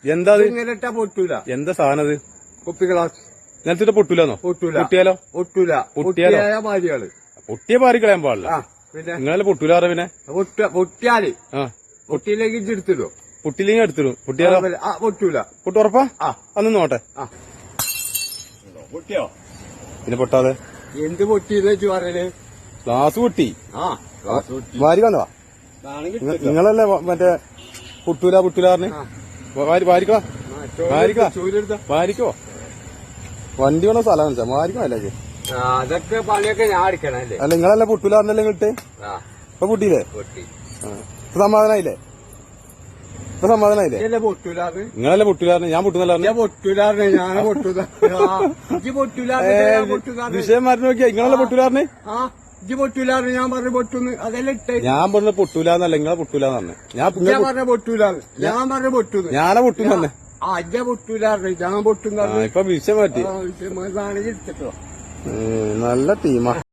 എന്താ ഇങ്ങനെ ഇട്ടാ പൊട്ടൂല. എന്താ സാധനം അത്? കുപ്പി ഗ്ലാസ് നിലത്തിട്ട് പൊട്ടൂലെന്നോ? പൊട്ടൂല. പൊട്ടിയാലോ? പൊട്ടൂല. പൊട്ടിയാലോ? മാരികള് പൊട്ടിയ പാറി കളയാൻ പാടില്ല. പിന്നെ നിങ്ങളെ പൊട്ടൂലാറ പിന്നെ പൊട്ടിയാല് ആ പൊട്ടിയിലേക്ക് ഇതെടുത്തിടോ. പൊട്ടിയില്ലെങ്കിൽ എടുത്തിടും. പൊട്ടിയാലോ? പൊട്ടൂല. പൊട്ടുറപ്പാ? അന്ന് നോട്ടെ. പൊട്ടിയോ? പിന്നെ പൊട്ടാതെ എന്ത് പൊട്ടിയെന്ന് വെച്ച് പറയല്? ഗ്ലാസ് പൊട്ടി. ഗ്ലാസ് പൊട്ടി. വാരി വന്നവാ നിങ്ങളല്ലേ മറ്റേ പൊട്ടൂലാറിന് വാരിക്കോ വാരിക്കോ. വണ്ടി വേണോ സ്ഥലം കാണിച്ചാ വാരിക്കോ അല്ലേ? അതൊക്കെ പണിയൊക്കെ ഞാൻ അടിക്കണല്ലേ. അല്ല നിങ്ങളല്ലേ പൊട്ടൂലാറിനല്ലേ ഇട്ട് ഇപ്പൊ പൊട്ടിയില്ലേ? ഇപ്പൊ സമാധാനായില്ലേ? ഇപ്പൊ സമാധാനായില്ലേ? നിങ്ങളല്ലേ പൊട്ടൂലാറിന്? ഞാൻ പൊട്ടുന്നല്ലാറിന് വിഷയം മാറ്റി നോക്കിയാ നിങ്ങളല്ലേ പൊട്ടൂലാറിന്? പൊട്ടൂലാറ് ഞാൻ പറഞ്ഞു പൊട്ടുന്ന്. അതെല്ലാം ഇട്ടേ. ഞാൻ പറഞ്ഞ പൊട്ടൂലെന്നല്ല നിങ്ങളെ പൊട്ടൂലെന്ന് പറഞ്ഞു. ഞാൻ പറഞ്ഞ പൊട്ടൂലാറ്. ഞാൻ പറഞ്ഞ പൊട്ടുന്നു. ഞാനെ പൊട്ടുന്നു തന്നെ. അജ്ജ പൊട്ടൂലാറ് ഞാൻ പൊട്ടുന്ന ഇപ്പൊ വിഷയം മാറ്റി. എടുത്തിട്ടോ. നല്ല ടീമാ.